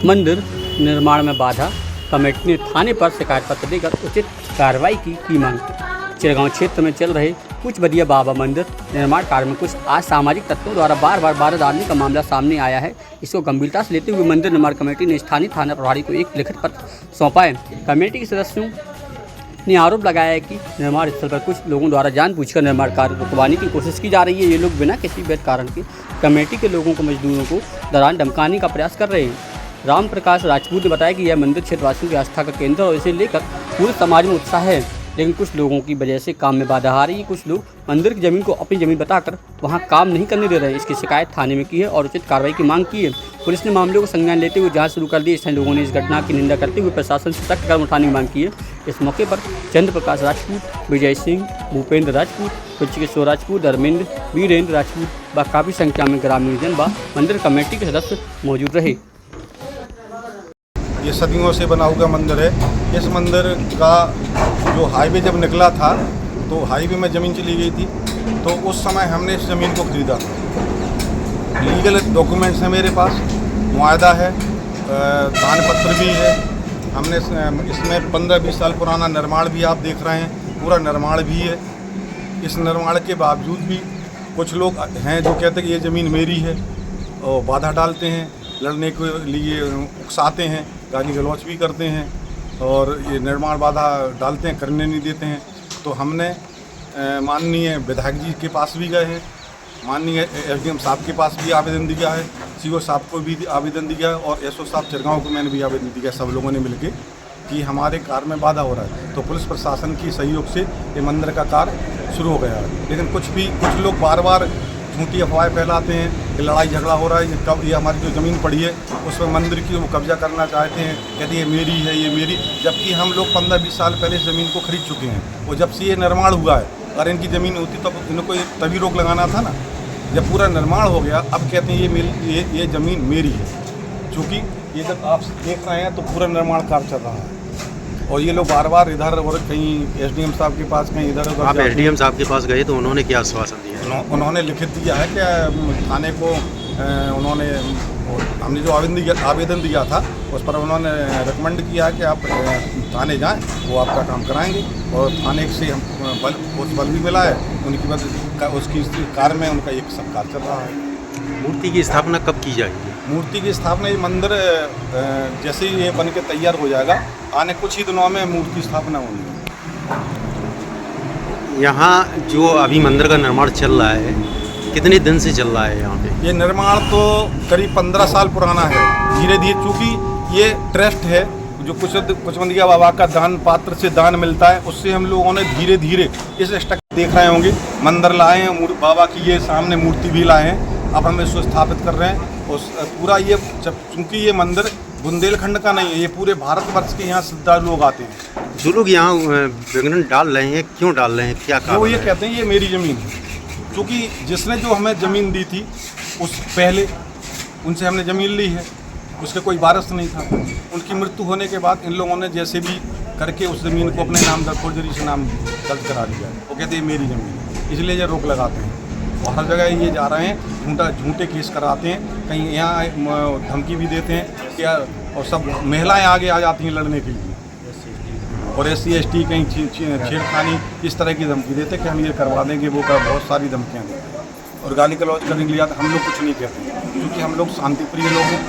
मंदिर निर्माण में बाधा, कमेटी ने थाने पर शिकायत पत्र देकर उचित कार्रवाई की मांग। चिड़गांव क्षेत्र में चल रहे कुछ बदिया बाबा मंदिर निर्माण कार्य में कुछ असामाजिक तत्वों द्वारा बार बार बाधा डालने का मामला सामने आया है। इसको गंभीरता से लेते हुए मंदिर निर्माण कमेटी ने स्थानीय थाना प्रभारी को एक लिखित पत्र सौंपा है। कमेटी के सदस्यों ने आरोप लगाया है कि निर्माण स्थल पर कुछ लोगों द्वारा जानबूझकर निर्माण कार्य रुकवाने की कोशिश की जा रही है। ये लोग बिना किसी वैध कारण के कमेटी के लोगों को, मजदूरों को दौरान धमकाने का प्रयास कर रहे हैं। राम प्रकाश राजपूत ने बताया कि यह मंदिर क्षेत्रवासियों की आस्था का केंद्र और इसे लेकर पूरे समाज में उत्साह है, लेकिन कुछ लोगों की वजह से काम में बाधा आ रही है। कुछ लोग मंदिर की जमीन को अपनी जमीन बताकर वहां काम नहीं करने दे रहे हैं। इसकी शिकायत थाने में की है और उचित कार्रवाई की मांग की है। पुलिस ने मामले को संज्ञान लेते हुए जांच शुरू कर दी। स्थानीय लोगों ने इस घटना की निंदा करते हुए प्रशासन से सख्त कदम उठाने की मांग की है। इस मौके पर चंद्र प्रकाश राजपूत, विजय सिंह, भूपेंद्र राजपूत, तुलसीकिशोर राजपूत, धर्मेंद्र, वीरेंद्र राजपूत व काफ़ी संख्या में ग्रामीण जन व मंदिर कमेटी के सदस्य मौजूद रहे। ये सदियों से बना हुआ मंदिर है। इस मंदिर का जो हाईवे जब निकला था तो हाईवे में ज़मीन चली गई थी, तो उस समय हमने इस ज़मीन को ख़रीदा था। लीगल डॉक्यूमेंट्स हैं मेरे पास, मुआयदा है, दान पत्र भी है। हमने इसमें 15-20 साल पुराना निर्माण भी आप देख रहे हैं, पूरा निर्माण भी है। इस निर्माण के बावजूद भी कुछ लोग हैं जो कहते हैं कि ये ज़मीन मेरी है और बाधा डालते हैं, लड़ने के लिए उकसाते हैं, गाली गलौच भी करते हैं और ये निर्माण बाधा डालते हैं, करने नहीं देते हैं। तो हमने माननीय विधायक जी के पास भी गए हैं, माननीय एसडीएम साहब के पास भी आवेदन दिया है, सीओ साहब को भी आवेदन दिया है और एसओ साहब चिड़गांव को मैंने भी आवेदन दिया, सब लोगों ने मिलकर कि हमारे कार्य में बाधा हो रहा है। तो पुलिस प्रशासन की सहयोग से ये मंदिर का कार्य शुरू हो गया है। लेकिन कुछ लोग बार बार झूठी अफवाहें फैलाते हैं कि लड़ाई झगड़ा हो रहा है, कब ये हमारी जो ज़मीन पड़ी है उसमें मंदिर की वो कब्जा करना चाहते हैं, कहते ये मेरी है, ये मेरी, जबकि हम लोग 15-20 साल पहले इस ज़मीन को खरीद चुके हैं। और जब से ये निर्माण हुआ है, अगर इनकी ज़मीन होती तो इनको तभी रोक लगाना था ना। जब पूरा निर्माण हो गया अब कहते हैं ये ज़मीन मेरी है, चूँकि ये जब आप देख रहे हैं तो पूरा निर्माण कार्य चल रहा है और ये लोग बार बार इधर और कहीं एसडीएम साहब के पास, कहीं इधर उधर। आप एसडीएम साहब के पास गए तो उन्होंने क्या आश्वासन दिया? उन्होंने लिखित दिया है कि थाने को हमने जो आवेदन दिया था उस पर उन्होंने रिकमेंड किया है कि आप थाने जाएं, वो आपका काम कराएंगे। और थाने से हम बल भी मिला है, उनकी वजह उसकी कार्य में उनका एक सब कार्य चल रहा है। मूर्ति की स्थापना कब की जाएगी? मूर्ति की स्थापना, ये मंदिर जैसे ही ये बन के तैयार हो जाएगा, आने कुछ ही दिनों में मूर्ति स्थापना होगी। यहाँ जो अभी मंदिर का निर्माण चल रहा है, कितने दिन से चल रहा है यहाँ पे? ये निर्माण तो करीब 15 साल पुराना है। धीरे धीरे, चूँकि ये ट्रस्ट है, जो कुछ बंदिया बाबा का दान पात्र से दान मिलता है, उससे हम लोगों ने धीरे धीरे इस स्ट्रक्चर देख रहे होंगे, मंदिर लाए हैं, बाबा की ये सामने मूर्ति भी लाए हैं। अब हम इसको स्थापित कर रहे हैं। और पूरा ये, चूँकि ये मंदिर बुंदेलखंड का नहीं है, ये पूरे भारतवर्ष के यहाँ श्रद्धालु लोग आते हैं। जो लोग यहाँ विघ्न डाल रहे हैं, क्यों डाल रहे हैं, क्या कारण? वो ये कहते हैं ये मेरी ज़मीन है, क्योंकि जिसने जो हमें ज़मीन दी थी उस पहले उनसे हमने ज़मीन ली है, उसके कोई वारिस नहीं था। उनकी मृत्यु होने के बाद इन लोगों ने जैसे भी करके उस ज़मीन को अपने नाम फोर्जरी से नाम दर्ज करा दिया है। वो कहते हैं मेरी ज़मीन है, इसलिए ये रोक लगाते हैं और हर जगह ये जा रहे हैं, झूठे केस कराते हैं, कहीं यहाँ धमकी भी देते हैं क्या, और सब महिलाएं आगे आ जाती हैं लड़ने के लिए, और SC/ST कहीं छेड़खानी इस तरह की धमकी देते कि हम ये करवा देंगे, वो कर, बहुत सारी धमकियाँ देते हैं और गाली गलौज करने के लिए आते। हम लोग कुछ नहीं कहते क्योंकि हम लोग शांतिप्रिय लोग हैं।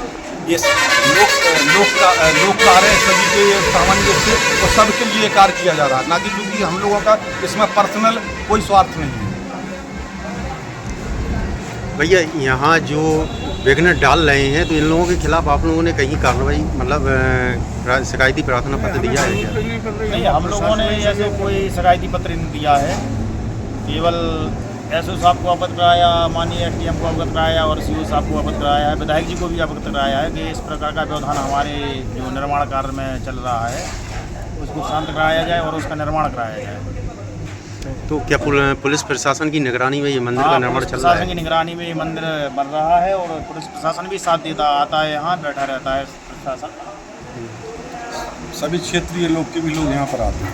ये लोक कार्य है सभी के, ये सामान्य से और सबके लिए कार्य किया जा रहा है, ना कि क्योंकि हम लोगों का इसमें पर्सनल कोई स्वार्थ नहीं है। भैया यहाँ जो विघ्न डाल रहे हैं, तो इन लोगों के खिलाफ आप लोगों ने कहीं कार्रवाई, मतलब शिकायती प्रार्थना पत्र दिया है क्या? नहीं, हम लोगों ने ऐसे कोई शिकायती पत्र नहीं दिया है, केवल एसओ साहब को अवगत कराया, माननीय एसडीएम को अवगत कराया और सीओ साहब को अवगत कराया है, विधायक जी को भी अवगत कराया है कि इस प्रकार का व्यवधान हमारे जो निर्माण कार्य में चल रहा है उसको शांत कराया जाए और उसका निर्माण कराया जाए। तो क्या पुलिस प्रशासन की निगरानी में ये मंदिर का निर्माण चल रहा है? प्रशासन की निगरानी में ये मंदिर बन रहा है और पुलिस प्रशासन भी साथ देता आता है, यहाँ बैठा रहता है प्रशासन। सभी क्षेत्रीय लोग के भी लोग यहाँ पर आते हैं,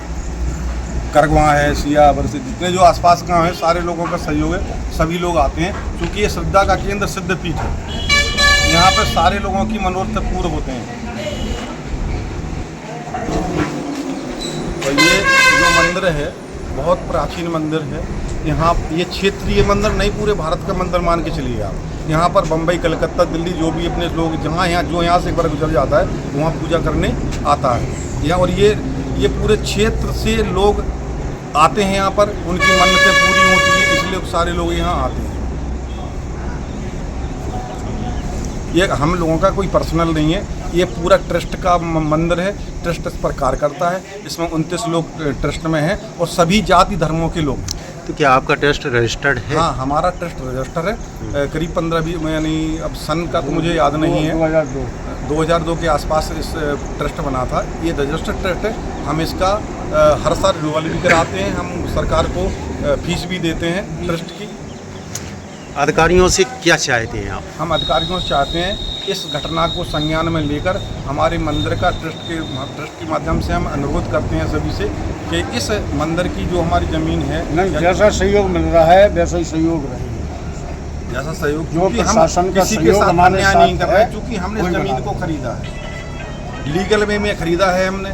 करगवा है, सियावर से जितने जो आसपास गाँव हैं, सारे लोगों का सहयोग है, सभी लोग आते हैं क्योंकि ये श्रद्धा का केंद्र सिद्धपीठ है। यहाँ पर सारे लोगों की मनोरथ पूर्ण होते हैं। और ये जो मंदिर है बहुत प्राचीन मंदिर है। यहाँ ये क्षेत्रीय मंदिर नहीं, पूरे भारत का मंदिर मान के चलिए आप। यहाँ पर बम्बई, कलकत्ता, दिल्ली जो भी अपने लोग यहाँ से एक बार गुजर जाता है वहाँ पूजा करने आता है। यहाँ और ये पूरे क्षेत्र से लोग आते हैं यहाँ पर, उनकी मन्नतें पूरी होती हैं, इसलिए सारे लोग यहाँ आते हैं। ये हम लोगों का कोई पर्सनल नहीं है, ये पूरा ट्रस्ट का मंदिर है। ट्रस्ट इस पर कार्य करता है। इसमें 29 लोग ट्रस्ट में हैं और सभी जाति धर्मों के लोग। तो क्या आपका ट्रस्ट रजिस्टर्ड है? हाँ, हमारा ट्रस्ट रजिस्टर है। करीब 15-20 यानी अब सन का तो मुझे याद नहीं है, 2002 के आसपास इस ट्रस्ट बना था। ये रजिस्टर्ड ट्रस्ट है। हम इसका हर साल रिन्यूअल भी कराते हैं। हम सरकार को फीस भी देते हैं ट्रस्ट की। अधिकारियों से क्या चाहते हैं आप? हम अधिकारियों से चाहते हैं इस घटना को संज्ञान में लेकर हमारे मंदिर का ट्रस्ट के माध्यम से हम अनुरोध करते हैं सभी से कि इस मंदिर की जो हमारी ज़मीन है, नहीं, जैसा सहयोग मिल रहा है वैसा ही सहयोग रहे, जैसा सहयोग, जो क्योंकि हम प्रशासन का किसी के सहयोग साथ हमारे अन्याय साथ नहीं कर रहे, है, क्योंकि हमने कोई ज़मीन बात को खरीदा है, लीगल वे में खरीदा है हमने।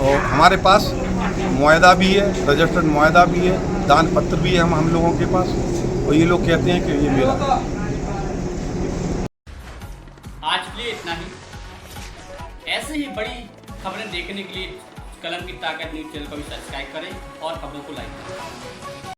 और हमारे पास मुआहदा भी है, रजिस्टर्ड मुआहदा भी है, दान पत्र भी है हम लोगों के पास। और ये लोग कहते हैं कि ये मेरा। आज के लिए इतना ही। ऐसे ही बड़ी खबरें देखने के लिए कलम की ताकत न्यूज़ चैनल को भी सब्सक्राइब करें और खबरों को लाइक करें।